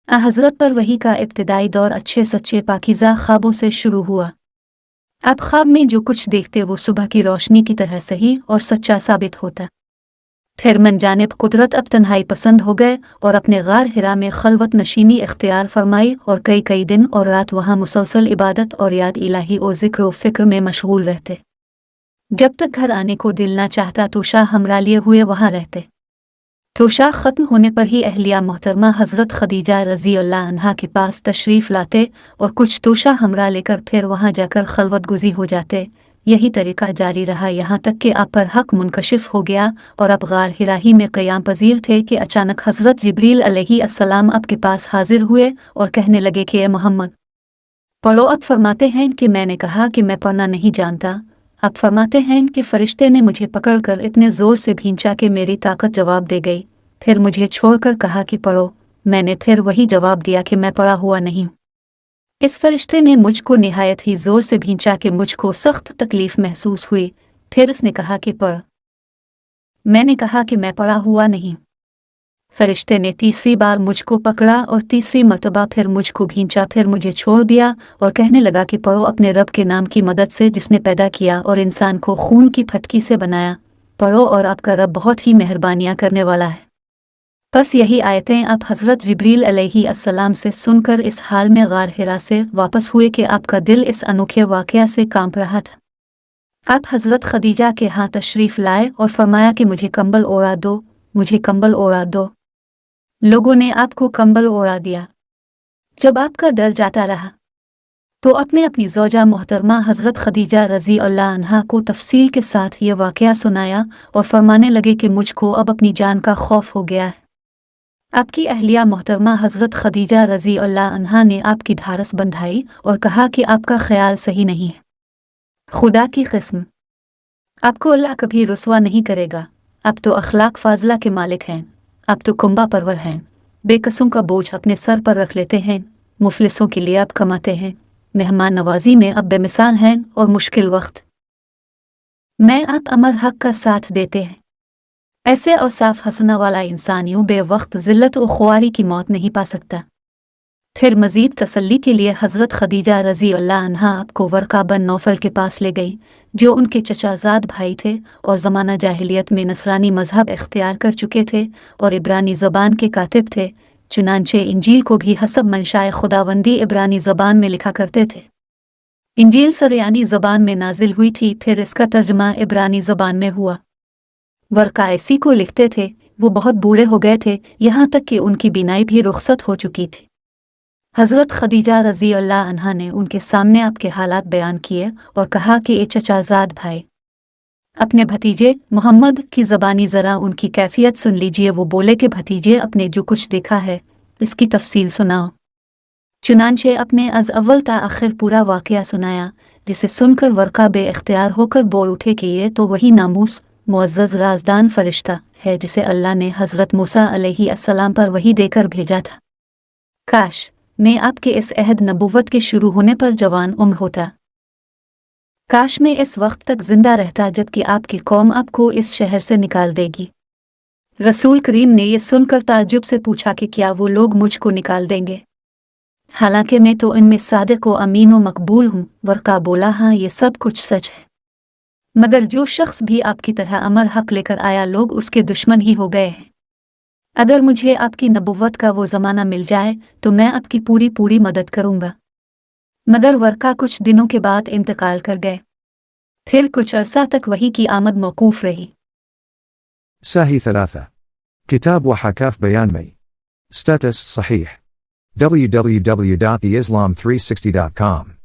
हज़रत पर वही का इब्तिदाई दौर अच्छे सच्चे पाकीज़ा ख्वाबों से शुरू हुआ। आप ख्वाब में जो कुछ देखते वो सुबह की रोशनी की तरह सही और सच्चा साबित होता। फिर मनजानिब कुदरत अब तन्हाई पसंद हो गए और अपने गार हिरा में खलवत नशीनी इख्तियार फरमाई और कई कई दिन और रात वहाँ मुसलसल इबादत और याद इलाही और ज़िक्र व फ़िक्र में मशगूल रहते। जब तक घर आने को दिल ना चाहता तो शाह हमरा लिए हुए वहाँ रहते। तो शाह ख़त्म होने पर ही अहलिया मोहतरमा हज़रत खदीजा रज़ी अल्लाह अन्हा के पास तशरीफ़ लाते और कुछ तोशा हमरा लेकर फिर वहाँ जाकर खलवत गुज़ी हो जाते। यही तरीका जारी रहा यहाँ तक कि आप पर हक़ मुनकशिफ हो गया और अब गार हिरा ही में क़याम पज़ीर थे कि अचानक हज़रत जिब्रील अलैहिस्सलाम आपके पास हाजिर हुए और कहने लगे कि ए मोहम्मद पढ़ो। अब फरमाते हैं कि मैंने कहा कि मैं पढ़ना नहीं जानता। अब फरमाते हैं कि फ़रिश्ते ने मुझे पकड़कर इतने ज़ोर से भींचा कि मेरी ताकत जवाब दे गई। फिर मुझे छोड़कर कहा कि पढ़ो। मैंने फिर वही जवाब दिया कि मैं पढ़ा हुआ नहीं हूँ। इस फरिश्ते ने मुझको निहायत ही ज़ोर से भींचा कि मुझको सख्त तकलीफ़ महसूस हुई। फिर उसने कहा कि पढ़। मैंने कहा कि मैं पढ़ा हुआ नहीं। फरिश्ते ने तीसरी बार मुझको पकड़ा और तीसरी मर्तबा फिर मुझको भींचा। फिर मुझे छोड़ दिया और कहने लगा कि पढ़ो अपने रब के नाम की मदद से जिसने पैदा किया और इंसान को खून की फटकी से बनाया। पढ़ो और आपका रब बहुत ही मेहरबानियाँ करने वाला है। बस यही आयतें आप हज़रत जिब्रील अलैहिस्सलाम से सुनकर इस हाल में गार हिरा से वापस हुए कि आपका दिल इस अनोखे वाक़या से कांप रहा था। आप हज़रत खदीजा के यहाँ तशरीफ़ लाए और फरमाया कि मुझे कंबल ओढ़ा दो, मुझे कंबल ओढ़ा दो। लोगों ने आपको कंबल ओढ़ा दिया। जब आपका दर्द जाता रहा तो आपने अपनी ज़ौजा मोहतरमा हज़रत खदीजा रज़ी अल्लाह अन्हा को तफसील के साथ ये वाक़या सुनाया और फरमाने लगे कि मुझको अब अपनी जान का खौफ हो गया है। आपकी अहलिया मोहतरमा हज़रत खदीजा रज़ी अल्लाह अन्हा ने आपकी ढारस बंधाई और कहा कि आपका ख्याल सही नहीं है। खुदा की कसम आपको अल्लाह कभी रुसवा नहीं करेगा। आप तो अखलाक फाजला के मालिक हैं। आप तो कुंबा परवर हैं। बेकसों का बोझ अपने सर पर रख लेते हैं। मुफलिसों के लिए आप कमाते हैं। मेहमान नवाजी में अब बेमिसाल हैं और मुश्किल वक्त में आप अमर हक का साथ देते हैं। ऐसे औसाफ हसना वाला इंसान यूं बेवक्त ज़िल्लत और ख्वारी की मौत नहीं पा सकता। फिर मज़ीद तसल्ली के लिए हज़रत खदीजा रज़ी अल्लाह अन्हा आपको वर्का बन नौफल के पास ले गई, जो उनके चचाज़ाद भाई थे और ज़माना जाहिलियत में नसरानी मज़हब इख्तियार कर चुके थे और इब्रानी ज़बान के कातिब थे। चुनांचे इंजील को भी हसब मंशाए खुदावंदी इब्रानी ज़बान में लिखा करते थे। इंजील सरयानी ज़बान में नाजिल हुई थी, फिर इसका तर्जमा इब्रानी ज़बान में हुआ। वर्का इसी को लिखते थे। वो बहुत बूढ़े हो गए थे, यहाँ तक कि उनकी बीनाई भी रुखसत हो चुकी थी। हज़रत खदीजा रज़ी अल्लाह अन्हा ने उनके सामने आपके हालात बयान किए और कहा कि ए चचाज़ाद भाई, अपने भतीजे मोहम्मद की ज़बानी ज़रा उनकी कैफियत सुन लीजिए। वो बोले कि भतीजे अपने जो कुछ देखा है इसकी तफसील सुनाओ। चुनांचे अपने अज़ अव्वल ता आखिर पूरा वाक़या सुनाया, जिसे सुनकर वर्का बे इख्तियार होकर बोल उठे कि ये तो वही नामूस मुअज़्ज़ज़ राज़दान फ़रिश्ता है जिसे अल्लाह ने हज़रत मूसा अलैहिस्सलाम पर वही देकर भेजा था। काश मैं आपके इस अहद नबुव्वत के शुरू होने पर जवान उम्र होता। काश मैं इस वक्त तक जिंदा रहता जबकि आपकी कौम आपको इस शहर से निकाल देगी। रसूल करीम ने यह सुनकर ताज्जुब से पूछा कि क्या वो लोग मुझको निकाल देंगे, हालांकि मैं तो इनमें सादिक व अमीन व मकबूल हूँ। वर्का बोला, हाँ ये सब कुछ सच है, मगर जो शख्स भी आपकी तरह अमर हक लेकर आया लोग उसके दुश्मन ही हो गए हैं। अगर मुझे आपकी नबुव्वत का वो ज़माना मिल जाए तो मैं आपकी पूरी मदद करूँगा। मगर वर्का कुछ दिनों के बाद इंतकाल कर गए। फिर कुछ अरसा तक वही की आमद मौकूफ़ रही। साही थलाथा किताब व हकाफ बयान में स्टेटस सहीह www.theislam360.com